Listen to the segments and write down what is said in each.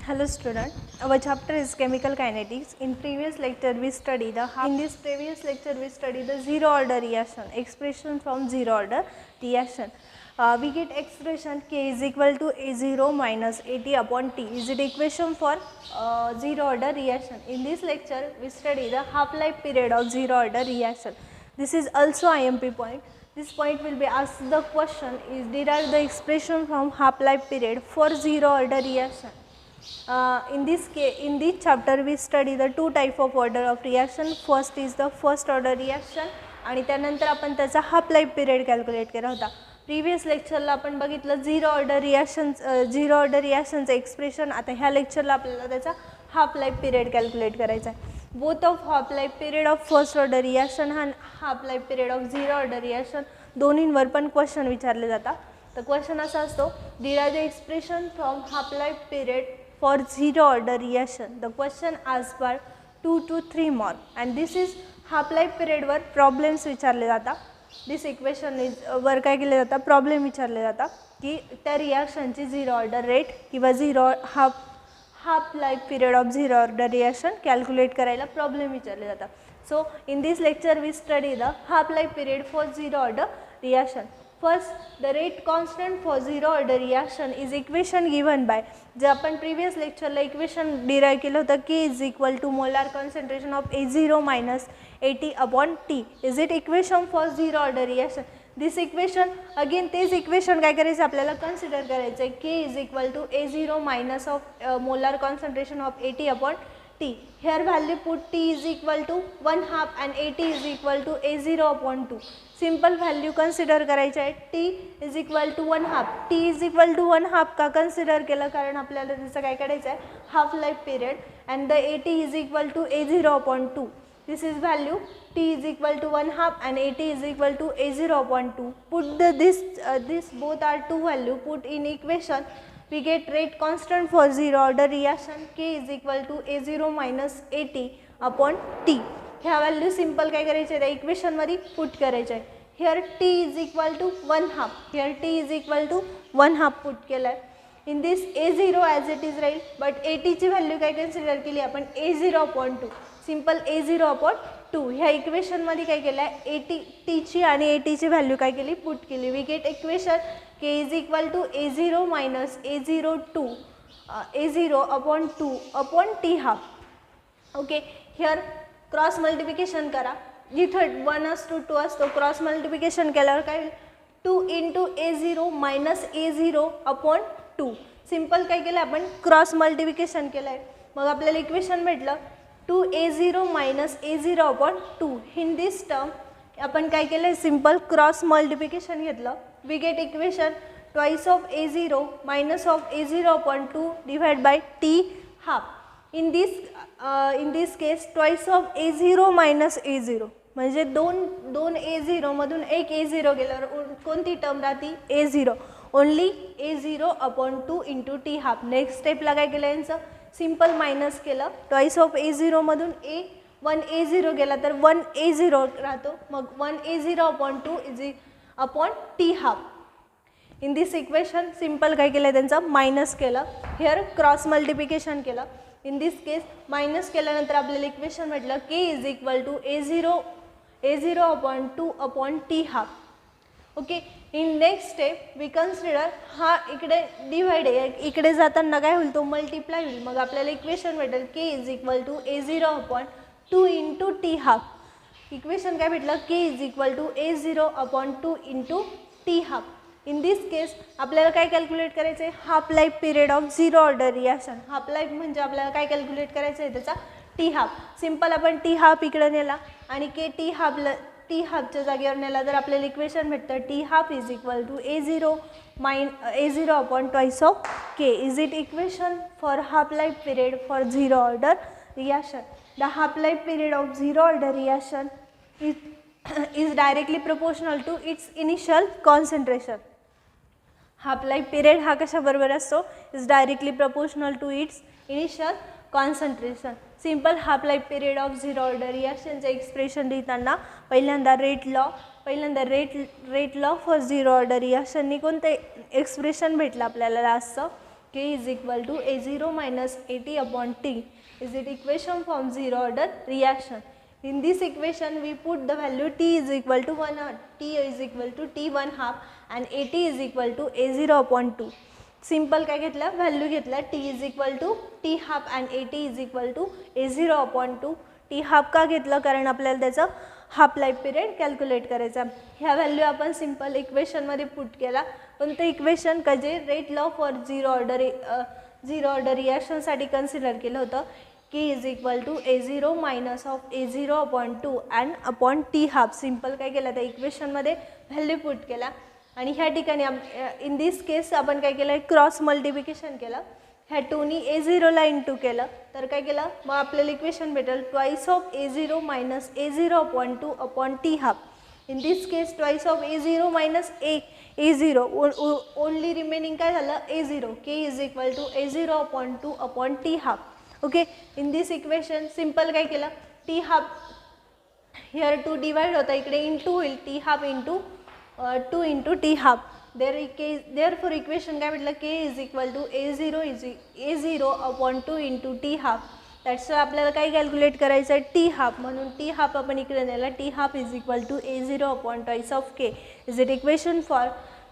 Hello student, our chapter is chemical kinetics. In this previous lecture we studied the zero order reaction, expression from zero order reaction. We get expression K is equal to A0 minus AT upon T is the equation for zero order reaction. In this lecture we study the half life period of zero order reaction. This is also IMP point. This point will be asked the question is derive the expression from half life period for zero order reaction. In this chapter we study the two type of order of reaction. First is the first order reaction आणि त्यानंतर आपण त्याचा half life period calculate केला होता. Previous लेक्चरला आपण बघितलं zero order रिॲक्शनचं expression. आता ह्या लेक्चरला आपल्याला त्याचा हाफ लाईफ पिरियड कॅल्क्युलेट करायचा आहे. Both of half life period of first order reaction आणि half life period of zero order reaction दोन्हींवर पण क्वेश्चन विचारले जातात. तर क्वेश्चन असा असतो derive the expression from half life period for zero order reaction. The question asked for 2 to 3 mark and this is half life period वर problems विचारले जातात. This equation is वर काय केले जातात प्रॉब्लेम विचारले जातात की त्या रिॲक्शनची झिरो ऑर्डर रेट किंवा half life period of zero order reaction calculate करायला प्रॉब्लेम विचारले जातात. So in this lecture we study the half life period for zero order reaction. First, the rate constant for zero order reaction is equation given by जे आपण previous lecture ला equation derive केलं होतं K is equal to molar concentration of A0 minus AT upon T. Is it equation for zero order reaction? This equation again तेच equation काय करायचं आपल्याला consider करायचं आहे. K is equal to A0 minus of molar concentration of AT upon T. Here value put T is equal to 1/2 and AT is equal to A0 upon 2. Simple value consider करायचे आहे. T is equal to 1/2. T is equal to 1/2 का consider केलं कारण आपल्याला त्याचं काय करायचं आहे half life period and the AT is equal to A0 upon 2. This is value T is equal to 1/2 and AT is equal to A0 upon 2. Put this both are two value put in equation. We get rate constant for zero order reaction K is equal to A0 minus AT upon T. ह्या value simple काय करायचे त्या इक्वेशनमध्ये put करायचे आहे. Here T is equal to 1/2. Here T is equal to 1/2 put केलं आहे. In this A0 as it is राहील बट ATची व्हॅल्यू काय कन्सिडर केली आपण A0 upon 2. Simple A0 upon 2. ह्या इक्वेशनमध्ये काय केलं आहे Tची आणि ATची व्हॅल्यू काय केली पुट केली. We get equation K is equal to A0 minus A0 upon 2 upon T1/2. Okay here cross multiplication करा. जिथं 1:2 असतो क्रॉस मल्टिप्लिकेशन केल्यावर काय होईल 2 into A0 minus A0 upon 2. Simple काय केलं आपण क्रॉस मल्टिप्लिकेशन केलं आहे. मग आपल्याला इक्वेशन भेटलं 2A0 minus A0 upon 2. In this term आपण काय केलं सिंपल क्रॉस मल्टिप्लिकेशन घेतलं. We get equation twice of A0 minus of A0 upon 2 divide by T1/2. In this case twice of A0 minus A0 म्हणजे दोन A0 मधून एक A0 गेल्यावर कोणती टर्म राहती A0. Only A0 upon 2 into T1/2. Next स्टेपला काय केलं यांचं सिंपल मायनस केलं. ट्वाइस ऑफ A0 मधून 1 A0 गेला तर 1 A0 राहतो. मग 1 A0 upon 2 is upon T1/2. In this equation simple काय केलं त्यांचं मायनस केलं. हिअर क्रॉस मल्टिप्लिकेशन केलं. इन दिस केस मायनस केल्यानंतर आपल्याला इक्वेशन म्हटलं K is equal to A0 upon 2 upon T1/2. Okay in next step we consider हा इकडे डिवाइड आहे इकडे जाताना काय होईल तो मल्टिप्लाय होईल. मग आपल्याला इक्वेशन भेटेल K is equal to A0 upon 2 into T1/2. Equation काय भेटलं K is equal to A0 upon 2 into T1/2. In this case आपल्याला काय कॅल्क्युलेट करायचं आहे half life period of zero order reaction. Half life म्हणजे आपल्याला काय कॅल्क्युलेट करायचं आहे त्याचा T1/2. सिंपल आपण T1/2 इकडे नेला आणि T1/2च्या जागेवर नेला तर आपल्याला इक्वेशन भेटतं T1/2 is equal to A0 upon twice of K. Is it equation for half life period for zero order reaction. The half life period of zero order reaction is directly proportional to its initial concentration. Half life period हा कशा बरोबर असतो is directly proportional to its initial concentration. Simple half life period of zero order रिॲक्शनचं expression लिहिताना पहिल्यांदा rate law for zero order रिॲक्शननी कोणतं expression भेटलं आपल्याला असं K is equal to A0 minus AT upon T. Is it equation from zero order reaction? In this equation we put the value T is equal to 1 T is equal to T1 half and AT is equal to A0 upon 2. Simple काय घेतला value घेतला T is equal to T half and AT is equal to A0 upon 2. T half का घेतलं कारण आपल्याला त्याचा half life period calculate करायचा. ह्या व्हॅल्यू आपण सिंपल इक्वेशनमध्ये पुट केला पण ते इक्वेशन कजे rate law for zero order रिॲक्शनसाठी कन्सिडर केलं होतं. K is equal to A0 minus of A0 upon 2 and upon T half. Simple काय केलं त्या इक्वेशनमध्ये व्हॅल्यू पुट केला आणि ह्या ठिकाणी इन दिस केस आपण काय केलं क्रॉस मल्टिप्लिकेशन केलं. ह्या 2नी A0 ला इंटू केलं तर काय केलं मग आपल्याला इक्वेशन भेटेल twice of A0 minus A0 upon 2 upon T half. In this case twice of A0 minus A0 only remaining काय झालं A0. K is equal to A0 upon 2 upon T half. Okay in this equation simple काय केलं T half here 2 divide होता इकडे into होईल T half into 2 into T half. Therefore equation काय म्हटलं K is equal to A0 upon 2 into T half. That's आपल्याला काय calculate करायचं आहे T हाफ म्हणून T हाफ आपण इकडे नेला. T half is equal to A0 upon twice of K. Is it equation for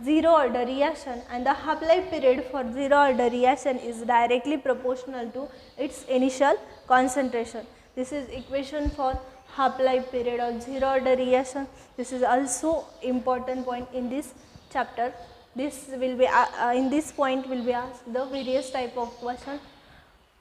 zero order reaction and the half life period for zero order reaction is directly proportional to its initial concentration. This is equation for half life period of zero order reaction. This is also important point in this chapter. This will be in this point will be asked the various type of question.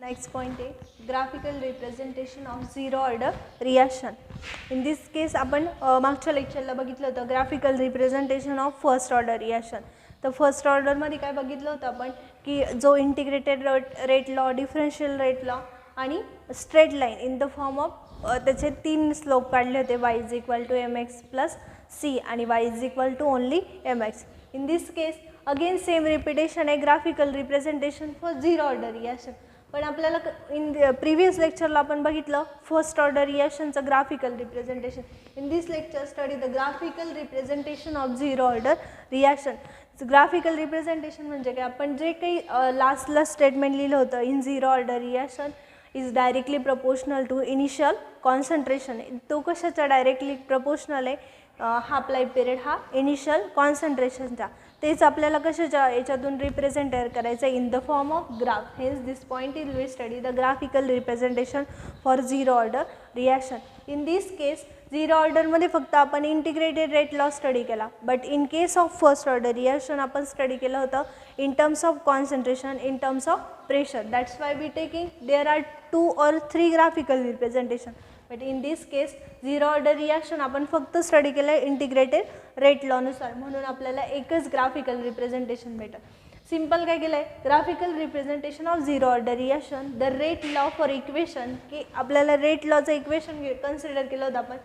Next point is graphical representation of zero order reaction. In this case आपण मागच्या लेक्चरला बघितलं होतं graphical representation of first order reaction. तर first ऑर्डरमध्ये काय बघितलं होतं आपण की जो integrated rate law, differential rate law आणि straight line in the form of त्याचे 3 स्लोप काढले होते y is equal to mx plus c आणि y is equal to only mx. In this case again same repetition आहे graphical representation for zero order reaction. पण आपल्याला in previous लेक्चरला आपण बघितलं फर्स्ट ऑर्डर रिॲक्शनचं graphical representation. In this lecture study the graphical representation of zero order reaction. Graphical representation म्हणजे काय आपण जे काही लास्टला स्टेटमेंट लिहिलं होतं in zero order reaction is directly proportional to initial concentration. तो कशाचा डायरेक्टली प्रपोर्शनल आहे हाफ लाईफ पिरियड हा इनिशियल कॉन्सन्ट्रेशनचा. तेच आपल्याला कशाच्या याच्यातून रिप्रेझेंट करायचं in the form of graph. Hence this point is we study the graphical representation for zero order reaction. In this case zero ऑर्डरमध्ये फक्त आपण इंटिग्रेटेड रेट लॉ स्टडी केला but in case of first order reaction आपण study केलं होतं in terms of concentration, in terms of pressure. That's why we taking there are 2 or 3 graphical representation. But in this case zero order reaction आपण फक्त study केलं आहे integrated rate लॉनुसार म्हणून आपल्याला एकच ग्राफिकल रिप्रेझेंटेशन भेटतं. सिंपल काय केलं आहे graphical representation of zero order reaction the rate law for equation की आपल्याला रेट लॉचं इक्वेशन कन्सिडर केलं होतं आपण.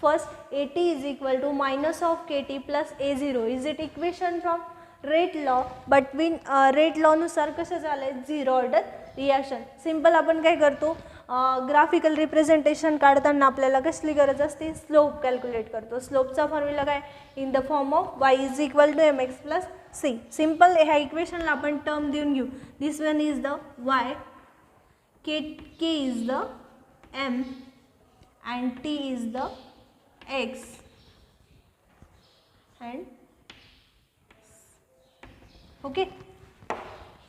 First AT is equal to minus of KT plus A0. Is it equation from rate law between rate लॉनुसार कसं झालं आहे झिरो ऑर्डर रिॲक्शन. सिंपल आपण काय करतो ग्राफिकल रिप्रेझेंटेशन काढताना आपल्याला कसली गरज असते स्लोप कॅल्क्युलेट करतो. स्लोपचा फॉर्म्युला काय in the form of y is equal to mx plus c. Simple ह्या इक्वेशनला आपण टर्म देऊन घेऊ. This one is the y, k is the m and t is the x and okay.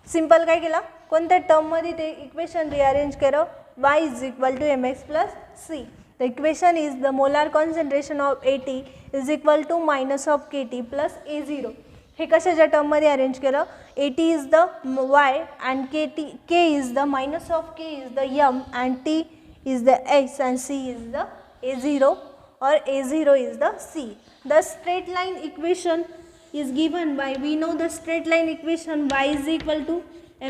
Simple काय केलं कोणत्या टर्ममध्ये ते इक्वेशन रिअरेंज केलं y is equal to mx plus c. The equation is the molar concentration of AT is equal to minus of KT plus A0. हे कशाच्या टर्ममध्ये arrange केलं AT is the y and K is the minus of K is the m and T is the x and C is the A0 or A0 is the C. The straight line equation is given by we know the straight line equation y is equal to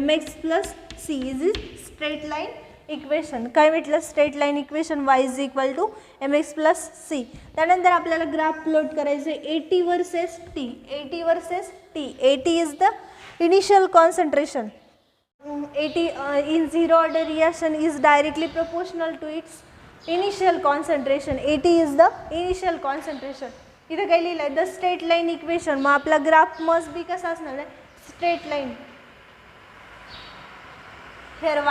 mx plus c is straight line equation. काय म्हटलं straight line equation y is equal to mx plus c. त्यानंतर आपल्याला graph plot करायचे AT versus T. AT versus T. AT is the initial concentration. AT in zero order reaction is directly proportional to its initial concentration. AT is the initial concentration. इथं काय लिहिलं आहे the straight line equation. मग आपला graph must be कसा असणार आहे straight line. here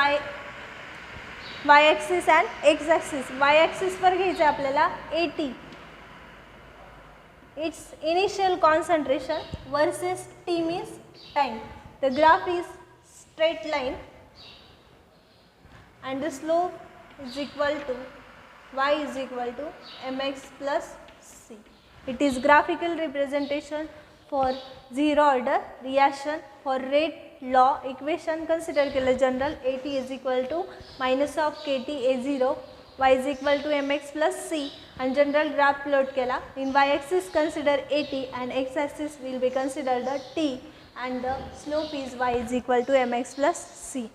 y axis and x axis. y axis पर घ्यायचं आहे आपल्याला 80 its initial concentration versus t means time. The graph is straight line and the slope is equal to y is equal to mx plus c. It is graphical representation for zero order reaction. For rate law equation consider केलं general. at is equal to minus of kt a0, y is equal to mx plus c, and general graph plot केला. In y axis consider at and x axis will be considered the t and the slope is y is equal to mx plus c.